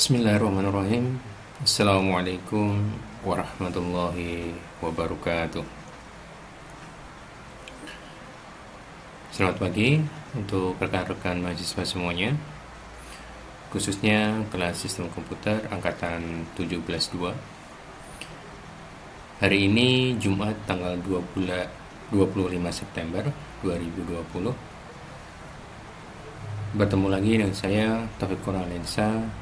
Bismillahirrahmanirrahim. Assalamualaikum warahmatullahi wabarakatuh. Selamat pagi untuk rekan-rekan mahasiswa semuanya, khususnya kelas sistem komputer angkatan 17-2. Hari ini Jumat tanggal 25 September 2020. Bertemu lagi dengan saya Taufik Kurnalensa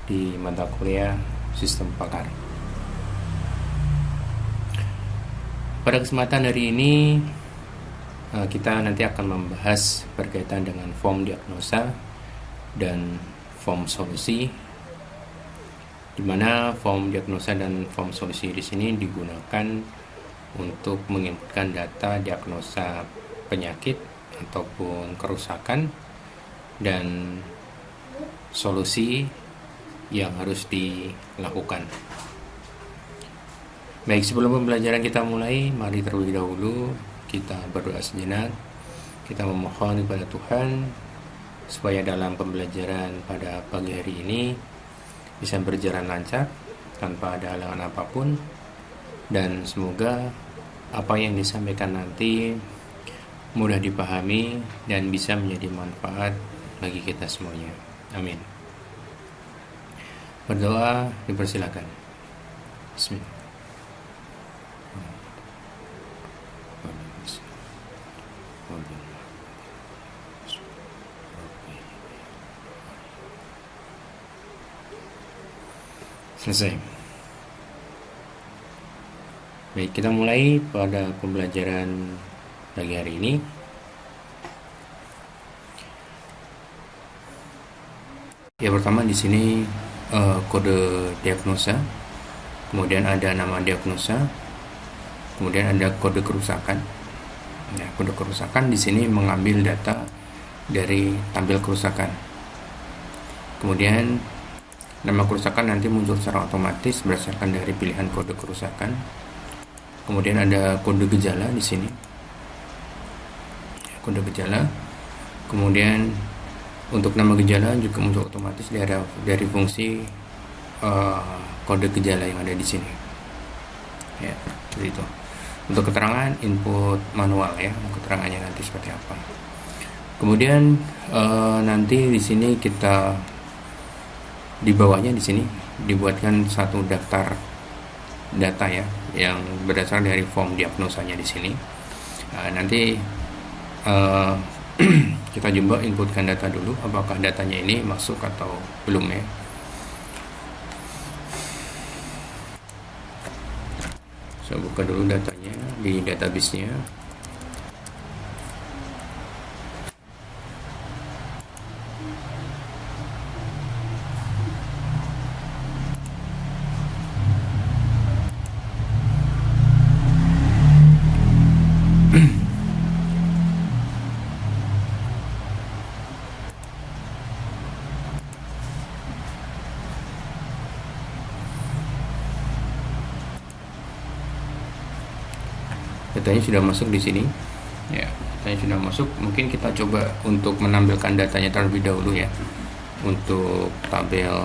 di mata kuliah Sistem Pakar. Pada kesempatan hari ini kita nanti akan membahas berkaitan dengan form diagnosa dan form solusi, di mana form diagnosa dan form solusi di sini digunakan untuk menginputkan data diagnosa penyakit ataupun kerusakan dan solusi yang harus dilakukan. Baik, sebelum pembelajaran kita mulai, mari terlebih dahulu kita berdoa sejenak. Kita memohon kepada Tuhan supaya dalam pembelajaran pada pagi hari ini bisa berjalan lancar tanpa ada halangan apapun, dan semoga apa yang disampaikan nanti mudah dipahami dan bisa menjadi manfaat bagi kita semuanya. Amin. Berdoa dipersilakan. Bismillah. Selesai. Baik, kita mulai pada pembelajaran pagi hari ini. Ya, pertama di sini kode diagnosa, kemudian ada nama diagnosa, kemudian ada kode kerusakan. Ya, kode kerusakan di sini mengambil data dari tampil kerusakan. Kemudian nama kerusakan nanti muncul secara otomatis berdasarkan dari pilihan kode kerusakan. Kemudian ada kode gejala di sini. Kode gejala. Kemudian untuk nama gejala juga muncul otomatis dari fungsi kode gejala yang ada di sini. Ya, seperti itu. Untuk keterangan input manual ya, keterangannya nanti seperti apa. Kemudian nanti di sini kita di bawahnya di sini dibuatkan satu daftar data ya, yang berdasarkan dari form diagnosanya di sini. Nanti kita coba inputkan data dulu, apakah datanya ini masuk atau belum ya. Saya buka dulu datanya di database-nya. Datanya sudah masuk di sini. Ya, datanya sudah masuk. Mungkin kita coba untuk menampilkan datanya terlebih dahulu ya, untuk tabel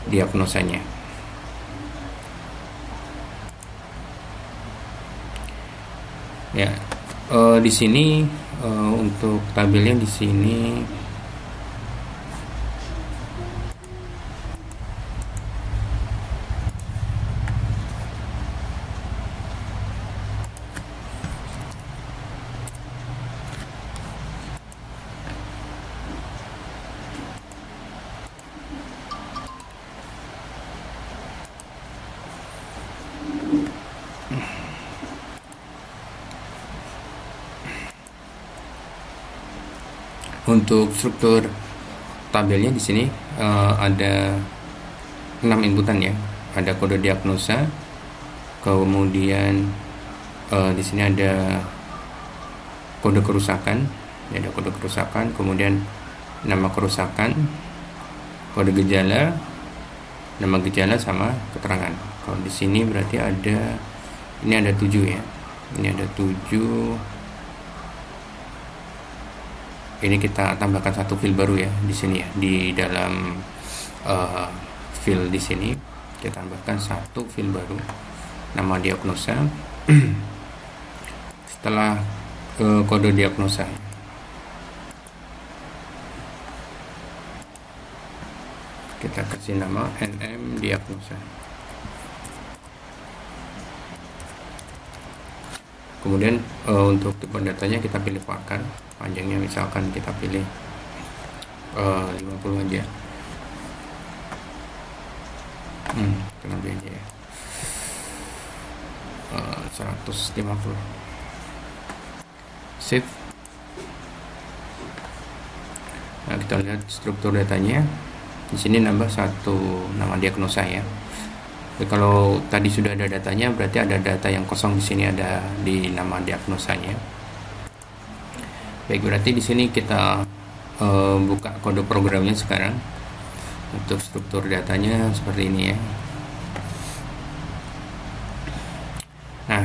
diagnosanya. Ya, di sini untuk tabelnya di sini untuk struktur tabelnya di sini ada 6 inputan ya. Ada kode diagnosa, kemudian di sini ada kode kerusakan, ya, ada kode kerusakan, kemudian nama kerusakan, kode gejala, nama gejala sama keterangan. Kalau di sini berarti ini ada 7 ya. Ini ada 7 ini kita tambahkan satu field baru ya di sini ya, di dalam field di sini kita tambahkan satu field baru, nama diagnosa. Setelah kode diagnosa, kita kasih nama NM diagnosa. Kemudian untuk tipe datanya kita pilih pakan, panjangnya misalkan kita pilih 50 aja. Kita ambil aja ya, 150. Save. Nah, kita lihat struktur datanya. Di sini nambah satu nama diagnosa ya. Jadi kalau tadi sudah ada datanya, berarti ada data yang kosong di sini, ada di nama diagnosanya. Baik, berarti di sini kita buka kode programnya sekarang. Untuk struktur datanya seperti ini ya. Nah,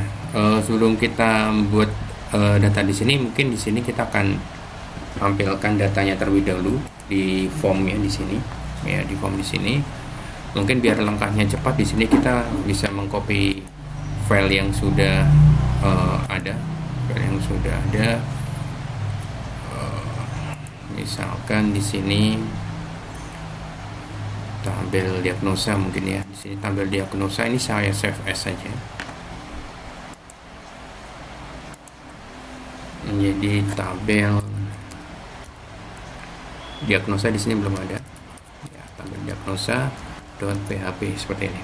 sebelum kita buat data di sini, mungkin di sini kita akan tampilkan datanya terlebih dahulu di formnya di sini ya, di form di sini. Mungkin biar langkahnya cepat, di sini kita bisa mengcopy file yang sudah ada, misalkan di sini tabel diagnosa mungkin ya. Di sini tabel diagnosa ini saya save as saja. Menjadi tabel diagnosa, di sini belum ada. Ya, tabel diagnosa .php seperti ini.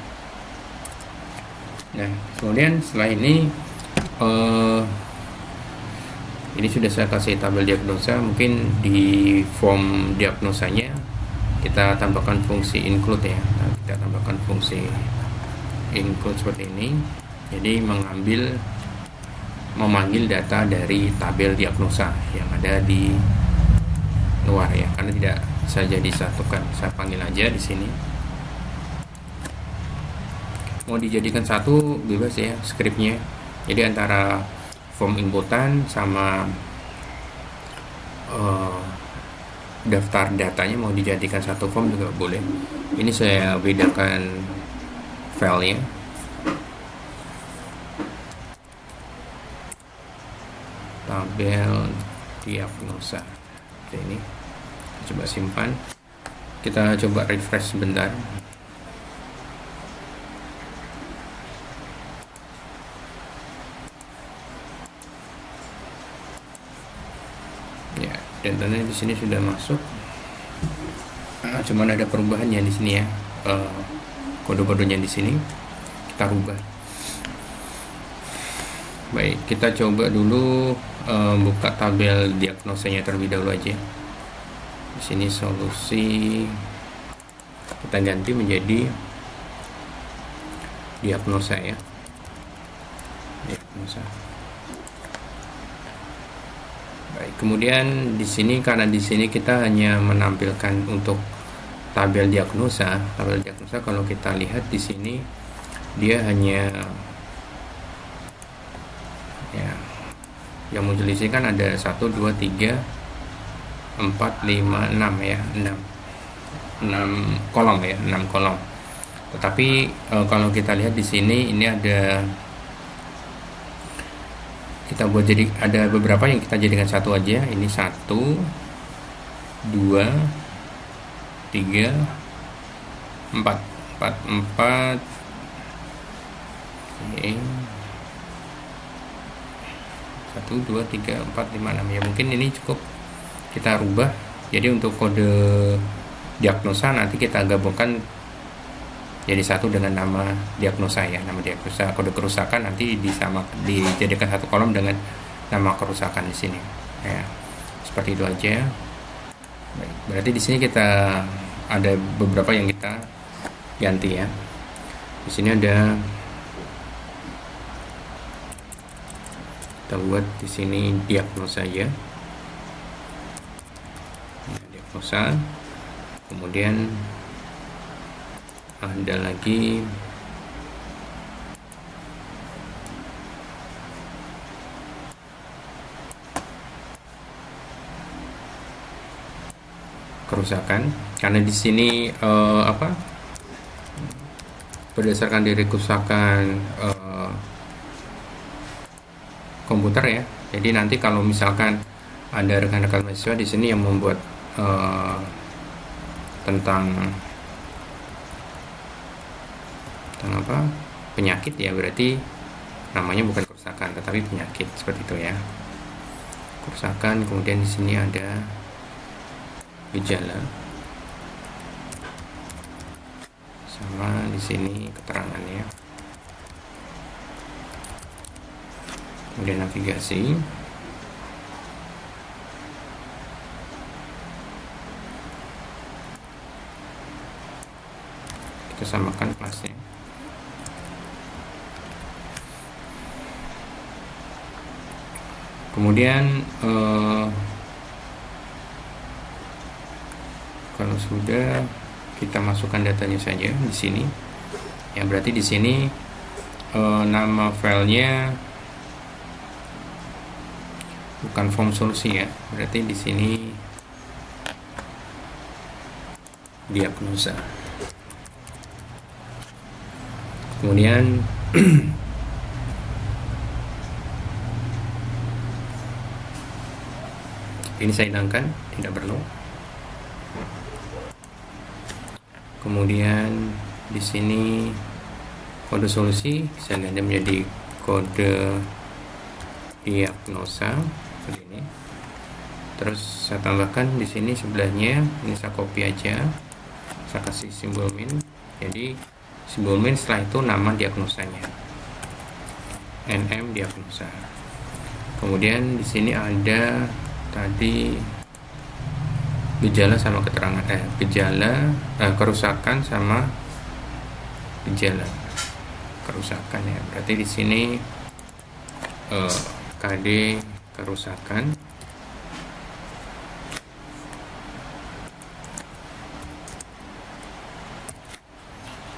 Nah, kemudian setelah ini sudah saya kasih tabel diagnosa. Mungkin di form diagnosanya kita tambahkan fungsi include ya. Kita tambahkan fungsi include seperti ini. Jadi memanggil data dari tabel diagnosa yang ada di luar ya, karena tidak saja disatukan. Saya panggil aja di sini. Mau dijadikan satu bebas ya scriptnya. Jadi antara form inputan sama daftar datanya mau dijadikan satu form juga boleh. Ini saya bedakan filenya. Tabel diagnosa ini. Coba simpan. Kita coba refresh sebentar. Ya, datanya di sini sudah masuk. Cuman ada perubahannya di sini ya. Kode-kodenya di sini kita rubah. Baik, kita coba dulu buka tabel diagnosanya terlebih dahulu aja. Di sini solusi kita ganti menjadi diagnosa ya. Diagnosa. Baik, kemudian di sini karena di sini kita hanya menampilkan untuk tabel diagnosa. Tabel diagnosa kalau kita lihat di sini dia hanya ya, yang muncul di sini kan ada 1 2 3 4 5 6 ya, 6 kolom ya, 6 kolom. Tetapi kalau kita lihat di sini ini ada, kita buat jadi ada beberapa yang kita jadikan satu aja. Ini 1 2 3 4 4 oke. 1 2 3 4 5 6 ya, mungkin ini cukup kita rubah. Jadi untuk kode diagnosa nanti kita gabungkan jadi satu dengan nama diagnosa ya, nama diagnosa. Kode kerusakan nanti dijadikan satu kolom dengan nama kerusakan di sini ya. Seperti itu aja. Baik, berarti di sini kita ada beberapa yang kita ganti ya. Di sini ada, kita buat di sini diagnosa ya. Diagnosa. Kemudian ada lagi kerusakan, karena di sini berdasarkan dari kerusakan komputer ya. Jadi nanti kalau misalkan ada rekan-rekan mahasiswa di sini yang membuat tentang penyakit ya, berarti namanya bukan kerusakan tetapi penyakit, seperti itu ya. Kerusakan, kemudian di sini ada gejala, sama di sini keterangannya, kemudian navigasi, kita samakan kelasnya. Kemudian kalau sudah, kita masukkan datanya saja di sini. Ya, berarti di sini nama filenya bukan form solusi ya. Berarti di sini diagnosa. Kemudian ini saya hilangkan, tidak perlu. Kemudian di sini kode solusi saya ganti menjadi kode diagnosa seperti ini. Terus saya tambahkan di sini sebelahnya, ini saya copy aja, saya kasih simbol min. Jadi simbol min, setelah itu nama diagnosanya, NM diagnosa. Kemudian di sini ada tadi gejala sama keterangan, kerusakan sama gejala kerusakan ya. Berarti di sini KD kerusakan,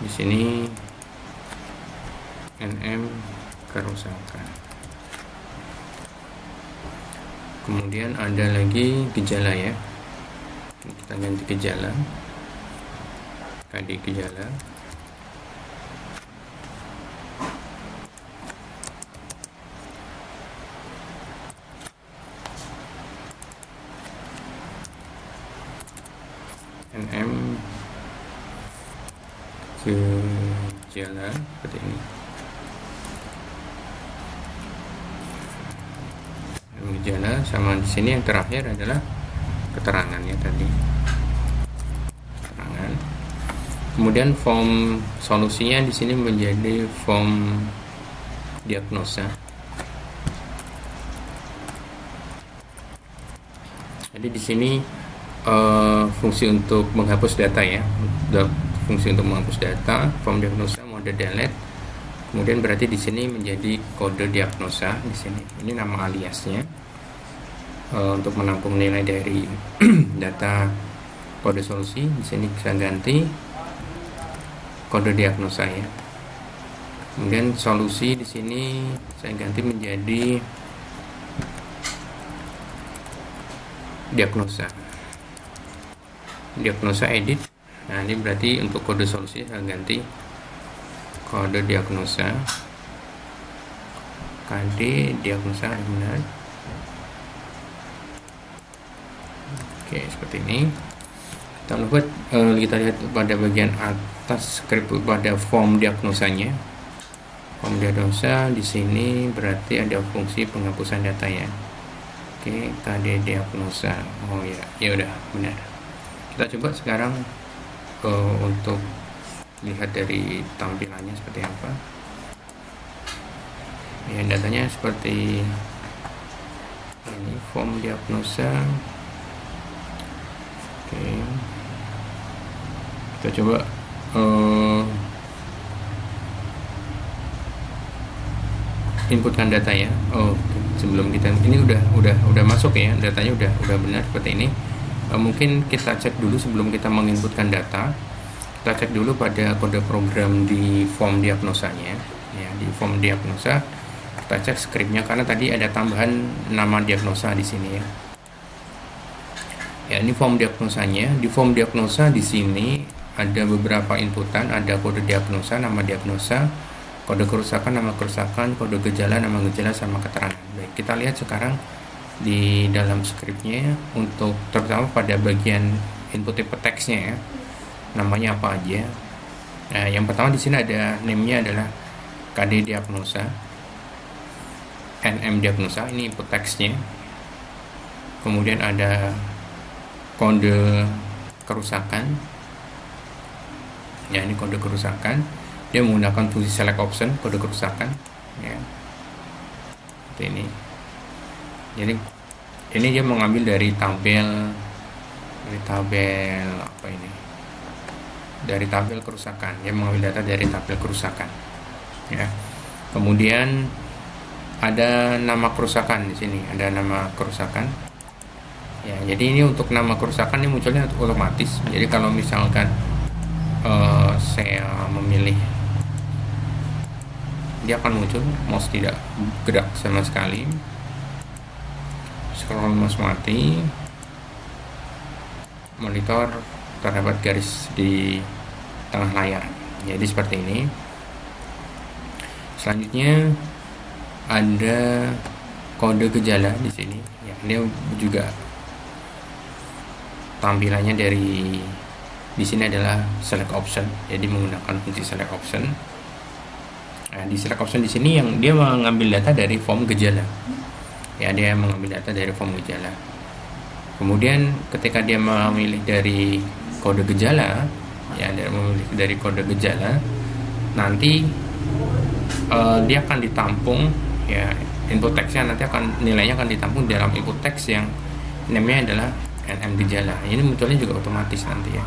di sini NM kerusakan. Kemudian ada lagi gejala ya, kita ganti gejala, KD gejala. NM gejala seperti ini. Gejala, sama di sini yang terakhir adalah keterangannya tadi, keterangan. Kemudian form solusinya di sini menjadi form diagnosa. Jadi di sini fungsi untuk menghapus data ya, fungsi untuk menghapus data, form diagnosa, mode delete. Kemudian berarti di sini menjadi kode diagnosa di sini. Ini nama aliasnya untuk menampung nilai dari data kode solusi. Di sini saya ganti kode diagnosa ya. Kemudian solusi di sini saya ganti menjadi diagnosa. Diagnosa edit. Nah, ini berarti untuk kode solusi saya ganti kode diagnosa, KD diagnosa benar. Oke, seperti ini. Kita lihat pada bagian atas script pada form diagnosanya. Form diagnosa di sini berarti ada fungsi penghapusan data ya. Oke, KD diagnosa. Oh ya, ya udah benar. Kita coba sekarang untuk lihat dari tampilannya seperti apa. Ya, datanya seperti ini, form diagnosa. Oke, kita coba inputkan data ya. Sebelum kita ini udah masuk ya, datanya udah benar seperti ini. Mungkin kita cek dulu sebelum kita menginputkan data. Kita cek dulu pada kode program di form diagnosanya ya. Di form diagnosa kita cek scriptnya, karena tadi ada tambahan nama diagnosa di sini ya. Ya, ini form diagnosanya. Di form diagnosa di sini ada beberapa inputan, ada kode diagnosa, nama diagnosa, kode kerusakan, nama kerusakan, kode gejala, nama gejala, sama keterangan. Baik, kita lihat sekarang di dalam scriptnya untuk terutama pada bagian input type teksnya ya, namanya apa aja. Nah, yang pertama di sini ada name-nya adalah KD diagnosa, NM diagnosa, ini input teksnya. Kemudian ada kode kerusakan. Ya, ini kode kerusakan. Dia menggunakan fungsi select option kode kerusakan. Ya, seperti ini. Jadi ini dia mengambil dari tabel apa ini? Dari tabel kerusakan. Dia mengambil data dari tabel kerusakan. Ya. Kemudian ada nama kerusakan di sini. Ada nama kerusakan. Ya, jadi ini untuk nama kerusakan ini munculnya otomatis. Jadi kalau misalkan saya memilih, dia akan muncul, mouse tidak gerak sama sekali. Scroll mouse mati, monitor terdapat garis di tengah layar. Jadi seperti ini. Selanjutnya ada kode gejala di sini. Ya, dia juga tampilannya di sini adalah select option. Jadi menggunakan fungsi select option. Nah, di select option di sini yang dia mengambil data dari form gejala. Ya, dia mengambil data dari form gejala. Kemudian ketika dia memilih dari kode gejala, ya, dia memilih dari kode gejala, nanti dia akan ditampung, ya, input teksnya nanti nilainya akan ditampung dalam input teks yang namanya adalah NM gejala. Ini munculnya juga otomatis nanti ya.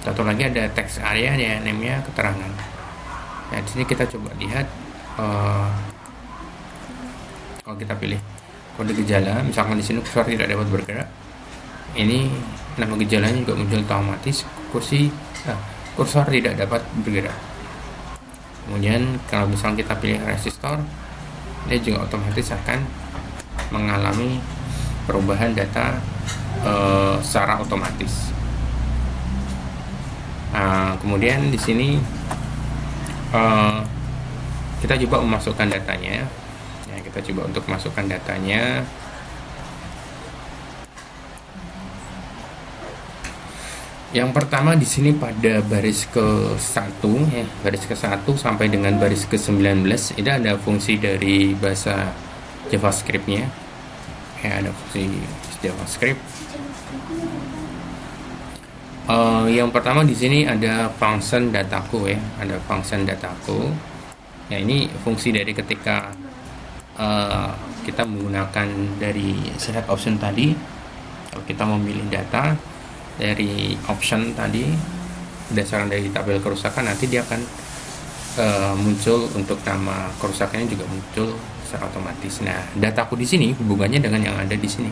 Satu lagi ada text area ya, namanya keterangan. Nah, di sini kita coba lihat kalau kita pilih kode gejala, misalkan di sini kursor tidak dapat bergerak, ini nama gejalanya juga muncul otomatis, kursor tidak dapat bergerak. Kemudian kalau misalnya kita pilih resistor, dia juga otomatis akan mengalami perubahan data secara otomatis. Nah, kemudian di sini kita coba memasukkan datanya. Ya, kita coba untuk masukkan datanya. Yang pertama di sini pada baris ke-1 ya, baris ke-1 sampai dengan baris ke-19 itu ada fungsi dari bahasa JavaScript-nya. Ya, ada fungsi JavaScript. Yang pertama di sini ada function dataku ya, ada function dataku. Ya, ini fungsi dari ketika kita menggunakan dari select option tadi. Kalau kita memilih data dari option tadi berdasarkan dari tabel kerusakan, nanti dia akan muncul untuk nama kerusakannya juga muncul secara otomatis. Nah, dataku di sini hubungannya dengan yang ada di sini.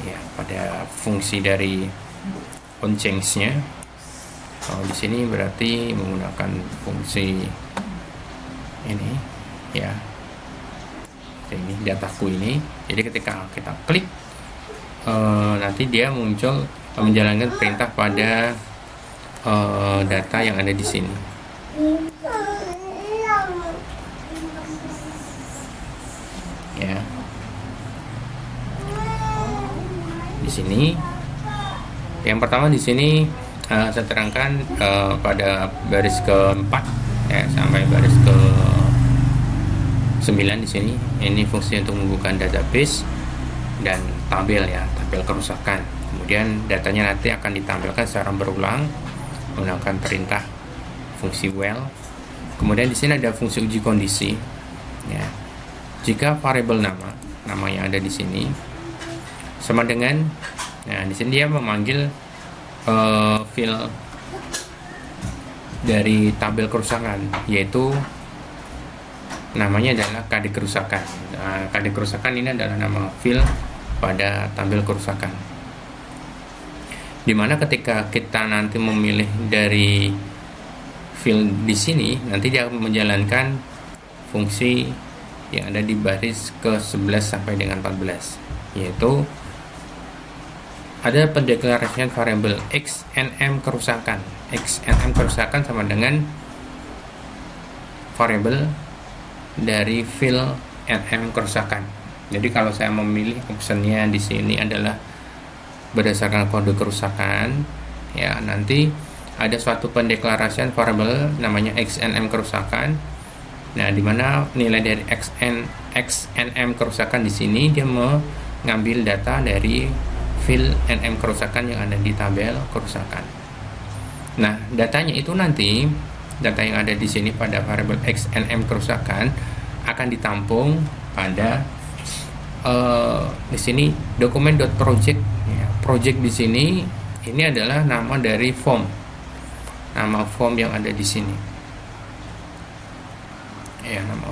Ya, pada fungsi dari on-change-nya. Kalau di sini berarti menggunakan fungsi ini ya. Ini dataku ini. Jadi ketika kita klik nanti dia muncul menjalankan perintah pada data yang ada di sini. Ya. Di sini yang pertama di sini saya terangkan pada baris keempat ya, sampai baris ke-9 di sini. Ini fungsi untuk membuka database dan tabel ya, tabel kerusakan. Kemudian datanya nanti akan ditampilkan secara berulang menggunakan perintah fungsi while. Kemudian di sini ada fungsi uji kondisi. Ya. Jika variabel nama yang ada di sini sama dengan, nah di sini dia memanggil field dari tabel kerusakan, yaitu namanya adalah KD kerusakan. Nah, KD kerusakan ini adalah nama field pada tabel kerusakan. Dimana ketika kita nanti memilih dari field di sini, nanti dia akan menjalankan fungsi yang ada di baris ke-11 sampai dengan 14, yaitu ada pendeklarasian variabel xnm kerusakan. Xnm kerusakan sama dengan variabel dari field nm kerusakan. Jadi kalau saya memilih optionnya di sini adalah berdasarkan kode kerusakan, ya nanti ada suatu pendeklarasian variabel namanya xnm kerusakan. Nah, di mana nilai dari xnm kerusakan di sini dia mengambil data dari field nm kerusakan yang ada di tabel kerusakan. Nah, datanya itu nanti data yang ada di sini pada variabel xnm kerusakan akan ditampung pada di sini dokumen.project. Ya, project di sini ini adalah nama dari form, nama form yang ada di sini. Ya, nama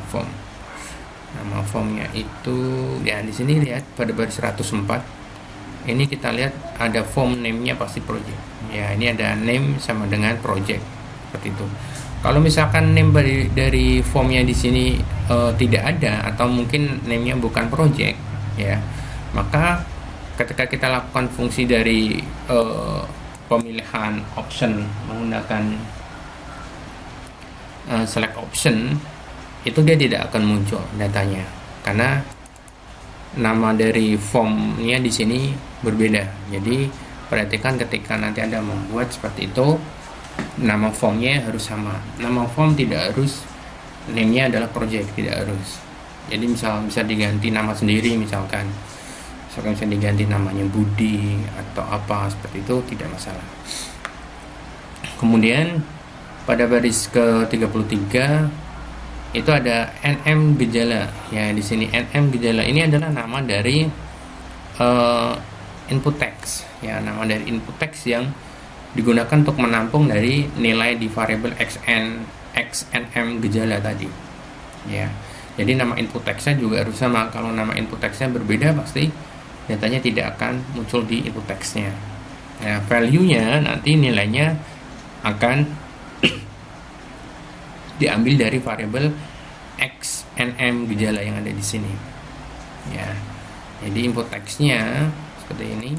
formnya itu ya di sini lihat pada baris 104. Ini kita lihat ada form name-nya pasti project. Ya, ini ada name sama dengan project seperti itu. Kalau misalkan name dari formnya di sini tidak ada atau mungkin name-nya bukan project, ya, maka ketika kita lakukan fungsi dari pemilihan option menggunakan select option, itu dia tidak akan muncul datanya karena nama dari formnya di sini berbeda. Jadi perhatikan ketika nanti Anda membuat seperti itu, nama formnya harus sama. Nama form tidak harus name-nya adalah project, tidak harus. Jadi bisa diganti nama sendiri, misalkan bisa diganti namanya Budi atau apa seperti itu, tidak masalah. Kemudian pada baris ke-33 itu ada nm gejala. Ya, di sini nm gejala ini adalah nama dari input text. Ya, nama dari input text yang digunakan untuk menampung dari nilai di variabel xnm gejala tadi. Ya. Jadi nama input text-nya juga harus sama. Kalau nama input text-nya berbeda, pasti datanya tidak akan muncul di input text-nya. Nah, value-nya nanti nilainya akan diambil dari variabel xnm gejala yang ada di sini. Ya. Jadi input text-nya seperti ini.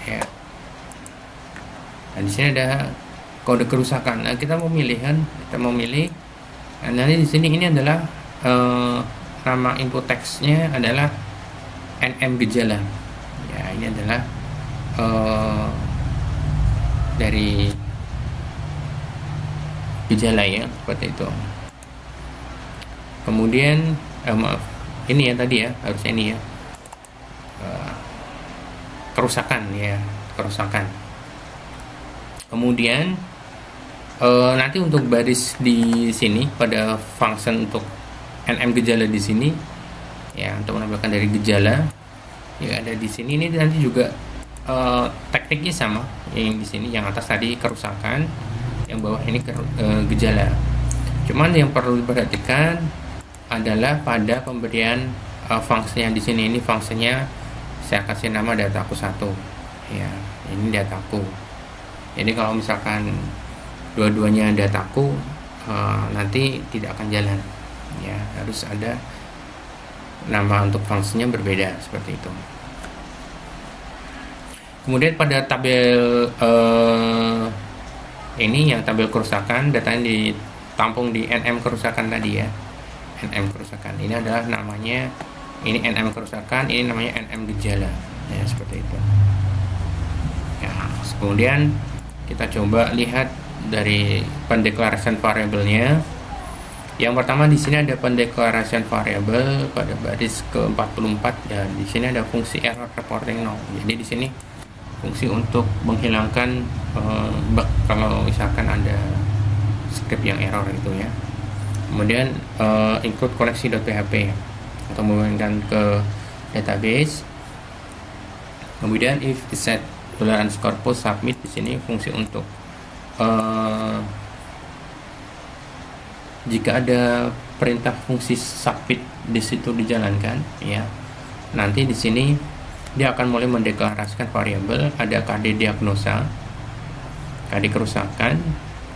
Ya. Nah, di sini ada kode kerusakan. Nah, kita memilih. Nah, nanti di sini ini adalah nama input text-nya adalah nm gejala. Ya, ini adalah dari gejala, ya, seperti itu. Kemudian maaf, ini ya tadi ya, harusnya ini ya, kerusakan, ya, kerusakan. Kemudian nanti untuk baris di sini pada function untuk nm gejala di sini, ya, untuk menambahkan dari gejala, ya, ada di sini. Ini nanti juga tekniknya sama yang di sini. Yang atas tadi kerusakan, yang bawah ini gejala. Cuman yang perlu diperhatikan adalah pada pemberian fungsi yang di sini. Ini fungsinya saya kasih nama dataku 1. Ya, ini dataku. Jadi kalau misalkan dua-duanya dataku, nanti tidak akan jalan. Ya, harus ada nama untuk fungsinya berbeda seperti itu. Kemudian pada tabel ini yang tabel kerusakan, datanya ditampung di nm kerusakan tadi, ya, nm kerusakan. Ini adalah namanya, ini nm kerusakan, ini namanya nm gejala, ya, seperti itu. Ya, kemudian kita coba lihat dari pendeklarasian variabelnya. Yang pertama di sini ada pendeklarasian variabel pada baris ke-44, ya. Di sini ada fungsi error reporting no. Jadi di sini fungsi untuk menghilangkan bug kalau misalkan ada script yang error itu, ya. Kemudian include koneksi.php atau menghubungkan ke database. Kemudian if set $_post submit, di sini fungsi untuk jika ada perintah fungsi submit di situ dijalankan, ya, nanti di sini dia akan mulai mendeklarasikan variabel. Ada KD diagnosa, KD kerusakan,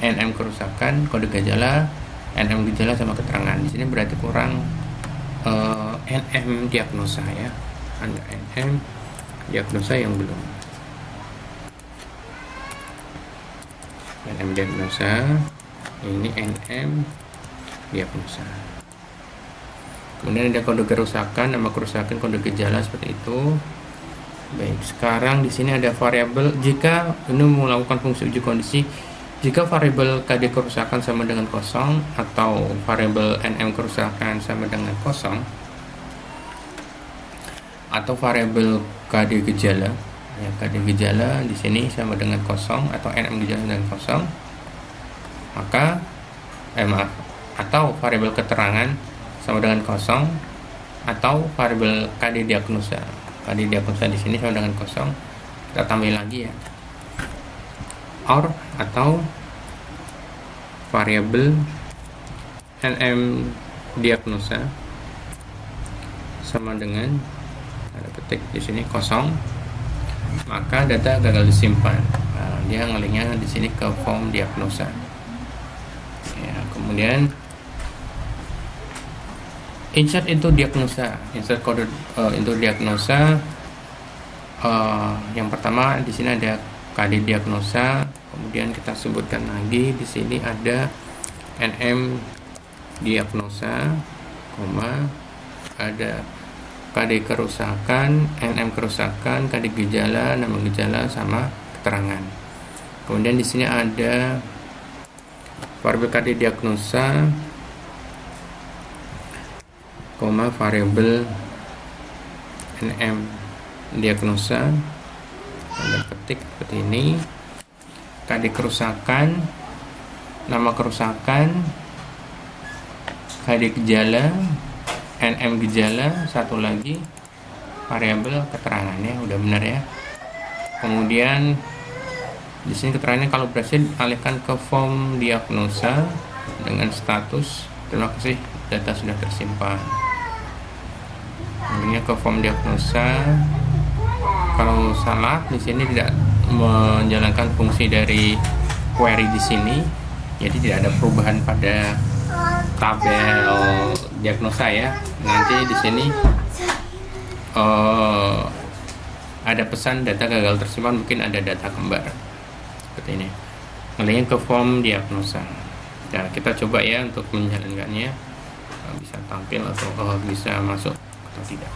nm kerusakan, kode gejala, nm gejala sama keterangan. Di sini berarti kurang nm diagnosa, ya, ada nm diagnosa yang belum. NM diagnosa, ini NM diagnosa. Kemudian ada kode kerusakan, nama kerusakan, kode gejala seperti itu. Baik, sekarang di sini ada variabel jika ini melakukan fungsi uji kondisi. Jika variabel KD kerusakan sama dengan kosong atau variabel NM kerusakan sama dengan kosong, atau variabel KD gejala, ya KD gejala di sini sama dengan kosong atau NM gejala dengan kosong, maka atau variabel keterangan sama dengan kosong atau variabel KD diagnosa. KD diagnosa di sini sama dengan kosong. Kita tambah lagi ya. OR atau variabel NM diagnosa sama dengan ada petik di sini kosong, maka data gagal disimpan. Nah, dia ngelinknya di sini ke form diagnosa. Ya, kemudian insert into diagnosa, insert kode into diagnosa. Yang pertama di sini ada KD diagnosa, kemudian kita sebutkan lagi di sini ada NM diagnosa, ada KD kerusakan, NM kerusakan, KD gejala, nama gejala sama keterangan. Kemudian di sini ada variabel KD diagnosa, variabel NM diagnosa, tanda petik seperti ini. KD kerusakan, nama kerusakan, KD gejala, NM gejala, satu lagi variabel keterangannya udah benar ya. Kemudian di sini keterangannya kalau berhasil alihkan ke form diagnosa dengan status terima kasih data sudah tersimpan. Kemudian ke form diagnosa, kalau salah di sini tidak menjalankan fungsi dari query di sini, jadi tidak ada perubahan pada tabel diagnosa ya. Nanti di sini ada pesan data gagal tersimpan, mungkin ada data kembar seperti ini. Ngelihat ke form diagnosa. Nah, kita coba ya untuk menjalankannya, bisa tampil atau bisa masuk atau tidak.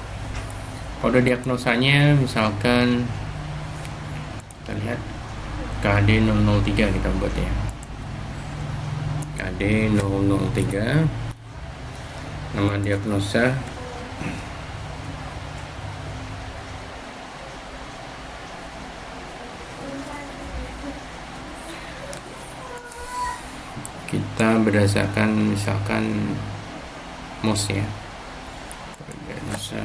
Kode diagnosanya misalkan kita lihat KD 003 kita buat ya. KD 003, nama diagnosa kita berdasarkan misalkan MOS ya, diagnosa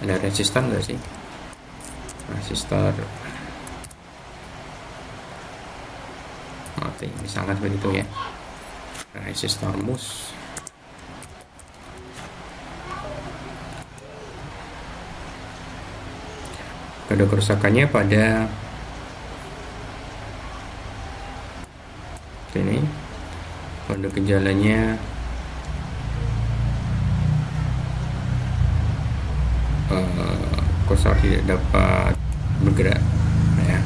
ada resistor enggak sih? Resistor mati misalkan begitu ya. Resistor MOS kode kerusakannya pada ini, kode gejalanya kursor tidak dapat bergerak ya.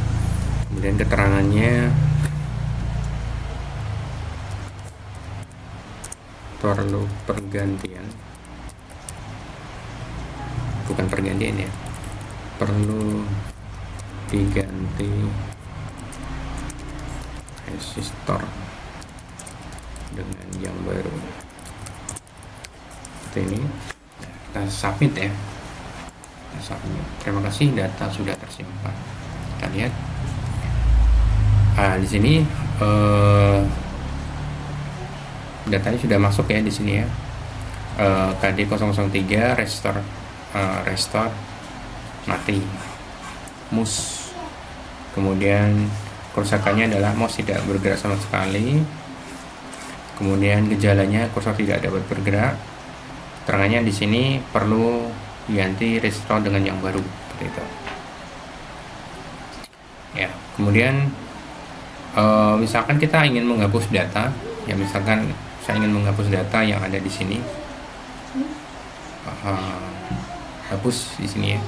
Kemudian keterangannya perlu pergantian, bukan pergantian ya, perlu diganti resistor dengan yang baru seperti ini. Kita submit ya. Terima kasih, data sudah tersimpan. Kita lihat di sini datanya sudah masuk ya di sini ya. KD 003 restore mati, MOS. Kemudian kerusakannya adalah MOS tidak bergerak sama sekali. Kemudian gejalanya kursor tidak dapat bergerak. Keterangannya di sini perlu diganti restore dengan yang baru seperti itu. Ya, kemudian misalkan kita ingin menghapus data, ya misalkan saya ingin menghapus data yang ada di sini, hapus di sini ya.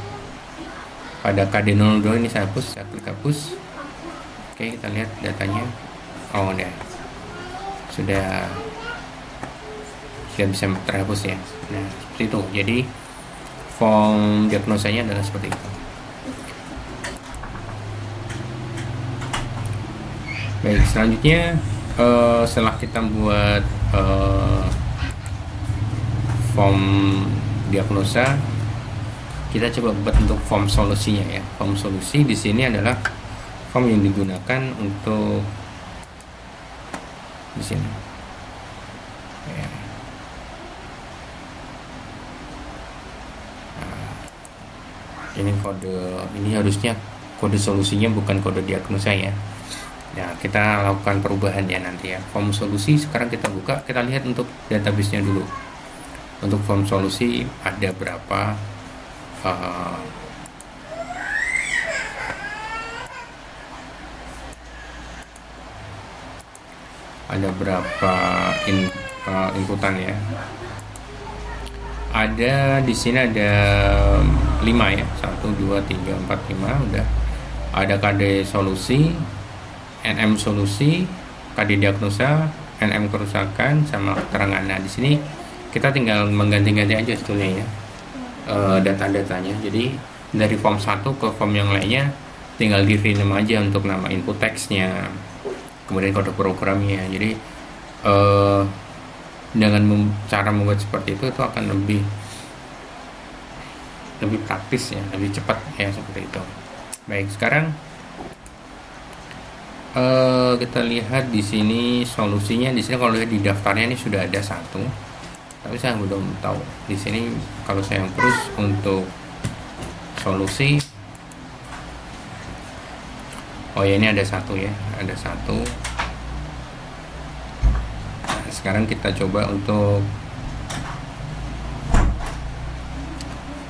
Pada KD02 ini saya hapus, saya klik hapus. Oke, kita lihat datanya. Oh, sudah bisa terhapus ya. Nah, seperti itu. Jadi form diagnosanya adalah seperti itu. Baik, selanjutnya setelah kita buat form diagnosa, kita coba buat untuk form solusinya ya. Form solusi di sini adalah form yang digunakan untuk di sini. Ya. Nah, ini harusnya kode solusinya bukan kode diagnosa ya. Nah, kita lakukan perubahan ya nanti ya. Form solusi sekarang kita buka, kita lihat untuk database-nya dulu. Untuk form solusi ada berapa inputan ya. Ada di sini ada 5 ya. 1 2 3 4 5 udah. Ada KD solusi, NM solusi, KD diagnosa, NM kerusakan sama keterangan. Nah, di sini kita tinggal mengganti-ganti aja sebetulnya ya. Data-datanya. Jadi dari form 1 ke form yang lainnya tinggal di rename aja untuk nama input teksnya, kemudian kode programnya. Jadi dengan cara membuat seperti itu akan lebih praktis ya, lebih cepat ya, seperti itu. Baik, sekarang kita lihat di sini solusinya. Di sini kalau lihat di daftarnya ini sudah ada 1, tapi saya belum tahu di sini kalau saya terus untuk solusi. Oh ya, ini ada 1 ya, ada 1. Nah, sekarang kita coba untuk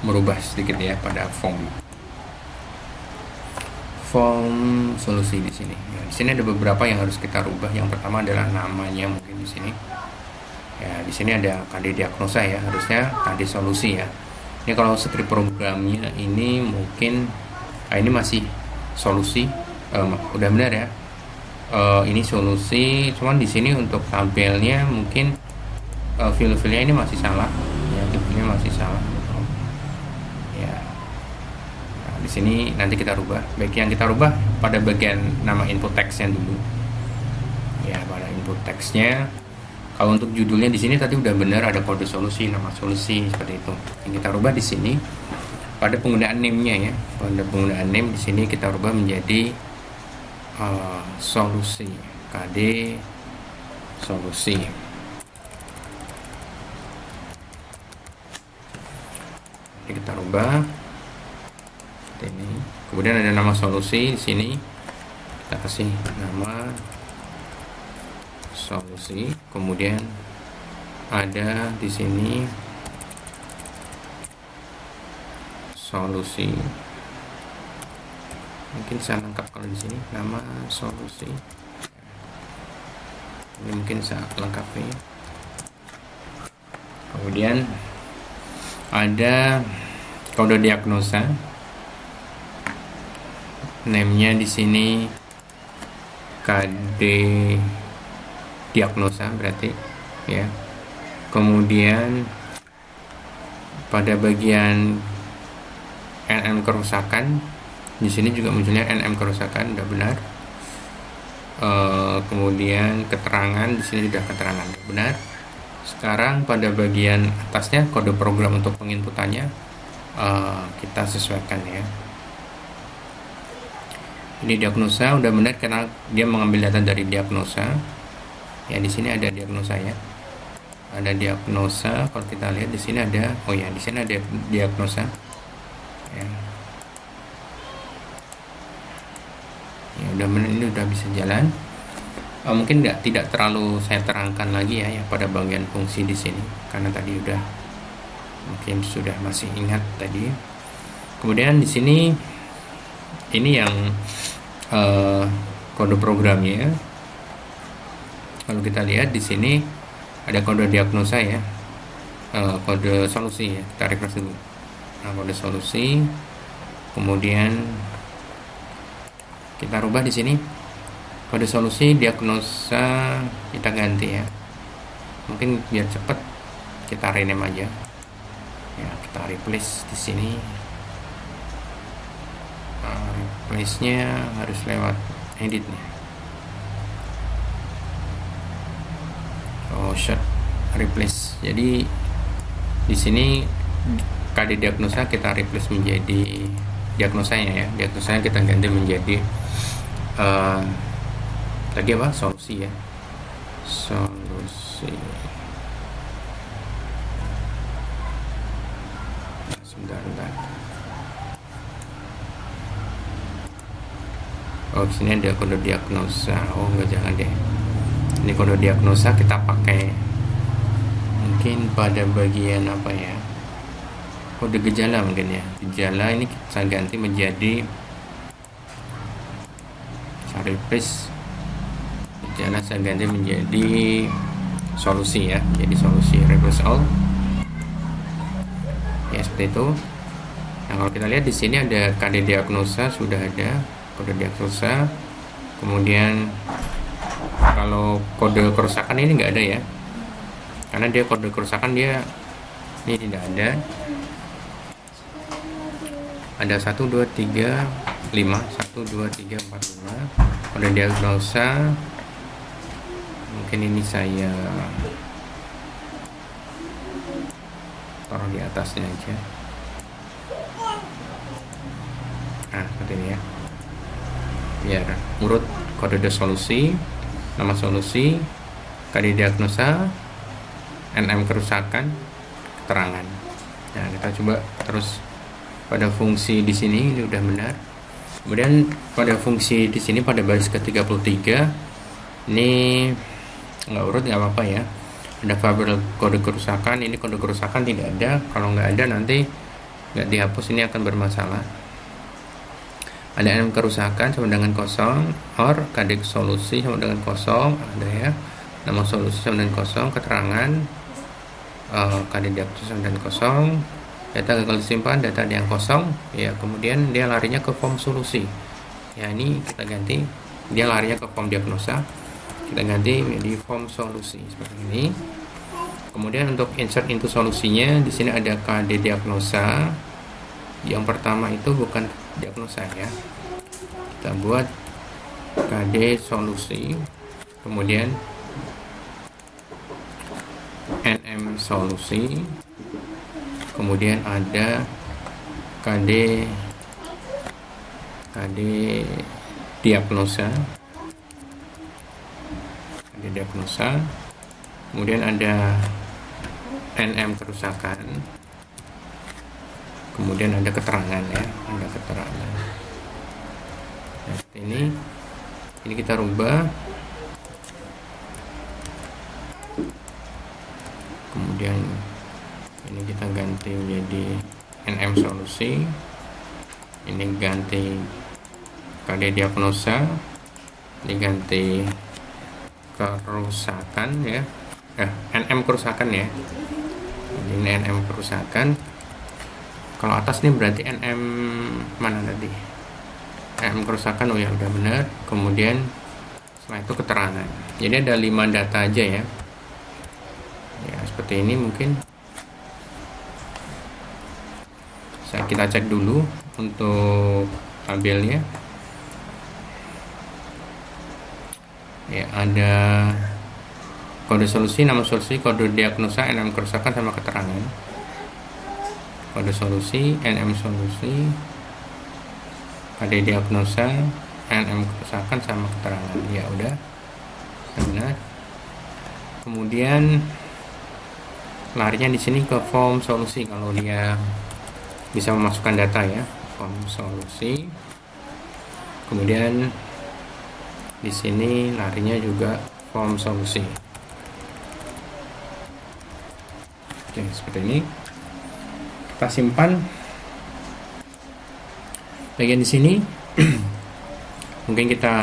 merubah sedikit ya pada form solusi di sini. Ya, di sini ada beberapa yang harus kita rubah. Yang pertama adalah namanya, mungkin di sini. Ya, di sini ada KD diagnosa ya, harusnya KD solusi ya. Ini kalau script programnya ini mungkin ini masih solusi. Udah benar ya. Ini solusi, cuman di sini untuk tabelnya mungkin fill-nya ini masih salah. Ya, ini masih salah. Ya. Nah, di sini nanti kita rubah. Baik, yang kita rubah pada bagian nama input teksnya dulu. Ya, pada input teksnya. Kalau untuk judulnya di sini tadi udah benar, ada kode solusi, nama solusi, seperti itu. Yang kita rubah di sini pada penggunaan name-nya ya. Pada penggunaan name di sini kita rubah menjadi solusi, KD solusi. Ini kita rubah seperti ini. Kemudian ada nama solusi di sini. Kita kasih nama solusi. Kemudian ada di sini solusi. Mungkin saya lengkap kalau di sini nama solusi. Ini mungkin saya lengkapi. Kemudian ada kode diagnosa. Name-nya di sini KD diagnosa berarti ya. Kemudian pada bagian NM kerusakan, di sini juga munculnya NM kerusakan, udah benar. Kemudian keterangan, di sini sudah keterangan, udah benar. Sekarang pada bagian atasnya kode program untuk penginputannya kita sesuaikan ya. Ini diagnosa udah benar karena dia mengambil data dari diagnosa. Ya, di sini ada diagnosa ya. Ada diagnosa. Kalau kita lihat di sini ada, oh ya, di sini ada diagnosa. Ya. Ya, udah benar, ini udah bisa jalan. Mungkin tidak terlalu saya terangkan lagi ya pada bagian fungsi di sini karena tadi udah mungkin sudah masih ingat tadi. Kemudian di sini ini yang kode programnya. Kalau kita lihat di sini ada kode diagnosa ya, kode solusi ya. Kita refresh dulu. Nah, kode solusi. Kemudian kita rubah di sini kode solusi diagnosa, kita ganti ya. Mungkin biar cepat kita rename aja. Ya, kita replace di sini. Replace-nya harus lewat edit nih. Oh, shot replace. Jadi di sini KD diagnosa kita replace menjadi diagnosanya ya. Diagnosanya kita ganti menjadi lagi apa? Solusi ya. Solusi. Sebentar. Oh, sini ada kode diagnosa. Oh, enggak, jangan deh. Ini kode diagnosa kita pakai mungkin pada bagian apa ya? Kode gejala mungkin ya. Gejala ini kita ganti menjadi replace. Gejala saya ganti menjadi solusi ya. Jadi solusi replace all. Ya, seperti itu. Nah, kalau kita lihat di sini ada KD diagnosa, sudah ada kode diagnosa. Kemudian kalau kode kerusakan ini nggak ada ya, karena dia kode kerusakan dia ini tidak ada. Ada 1 2 3 5 1 2 3 4 5 kode diagnosa. Mungkin ini saya taruh di atasnya aja. Nah, seperti ini ya, biar urut kode solusi, nama solusi, KD diagnosa, NM kerusakan, keterangan. Nah, kita coba terus pada fungsi di sini, ini udah benar. Kemudian pada fungsi di sini pada baris ke-33 ini nggak urut, nggak apa-apa ya. Ada variabel kode kerusakan, ini kode kerusakan tidak ada. Kalau nggak ada nanti nggak dihapus, ini akan bermasalah. Ada NM kerusakan sama dengan kosong, or KD solusi sama dengan kosong, ada ya. Nama solusi sama dengan kosong, keterangan KD diagnosa sama dengan kosong, data gagal disimpan, data yang kosong ya. Kemudian dia larinya ke form solusi ya, ini kita ganti, dia larinya ke form diagnosa, kita ganti menjadi form solusi seperti ini. Kemudian untuk insert into solusinya di sini ada KD diagnosa. Yang pertama itu bukan diagnosa ya, kita buat KD solusi, kemudian NM solusi, kemudian ada KD diagnosa, kemudian ada NM kerusakan, kemudian ada keterangan ya, ada keterangan. Nah, ini kita rubah, kemudian ini kita ganti menjadi NM solusi, ini ganti KD diagnosa, ini ganti kerusakan ya, NM kerusakan ya, ini NM kerusakan. Kalau atas ini berarti NM mana tadi? NM kerusakan, oh ya udah benar. Kemudian setelah itu keterangan. Jadi ada 5 data aja ya. Ya seperti ini mungkin. Kita cek dulu untuk tabelnya. Ya ada kode solusi, nama solusi, kode diagnosa, NM kerusakan sama keterangan. Kode solusi, NM solusi, KD diagnosa, NM kerusakan sama keterangan. Ya udah benar. Kemudian larinya di sini ke form solusi kalau dia bisa memasukkan data ya, form solusi. Kemudian di sini larinya juga form solusi. Oke, seperti ini. Kita simpan. Bagian di sini mungkin kita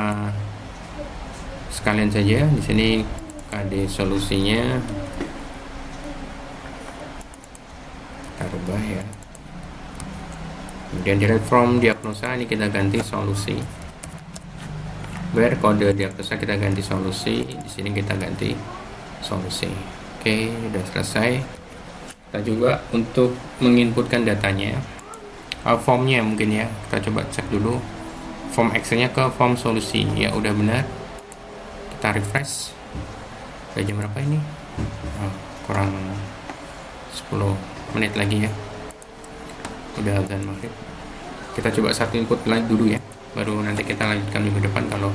sekalian saja. Di sini ada solusinya, kita rubah ya. Kemudian direct from diagnosa ini kita ganti solusi. Where kode diagnosa kita ganti solusi. Di sini kita ganti solusi. Oke, sudah selesai. Kita juga untuk menginputkan datanya, formnya mungkin ya, kita coba cek dulu form Excel-nya ke form solusi. Ya udah benar, kita refresh. Udah jam berapa ini? Kurang 10 menit lagi ya, udah azan maghrib. Kita coba satu input lagi dulu ya, baru nanti kita lanjutkan minggu depan kalau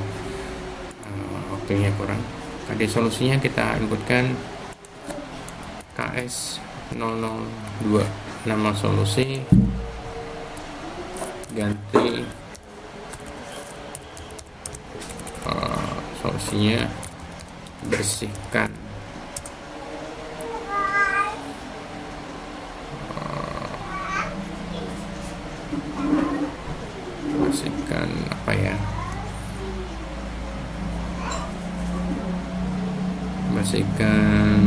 waktunya kurang. Tadi solusinya kita inputkan KS002, nama solusi ganti solusinya bersihkan apa ya, bersihkan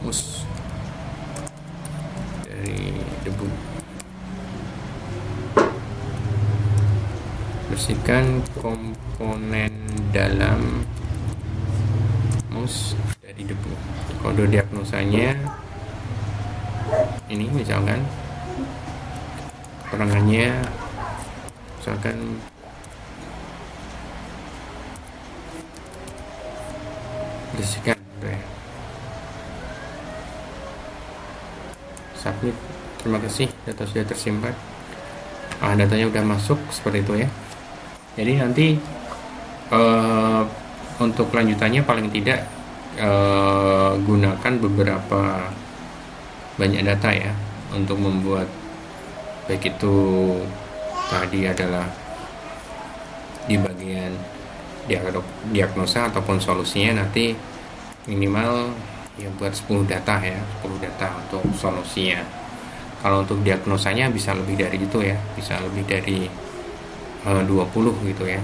mus dari debu, bersihkan komponen dalam mus dari debu. Kode diagnosanya ini misalkan, keterangannya misalkan bersihkan ya. Submit. Terima kasih, data sudah tersimpan. Datanya udah masuk seperti itu ya. Jadi nanti untuk lanjutannya paling tidak gunakan beberapa banyak data ya untuk membuat, baik itu tadi adalah di bagian diagnosa ataupun solusinya, nanti minimal ya buat 10 data ya, 10 data untuk solusinya. Kalau untuk diagnosanya bisa lebih dari itu ya, bisa lebih dari 20 gitu ya.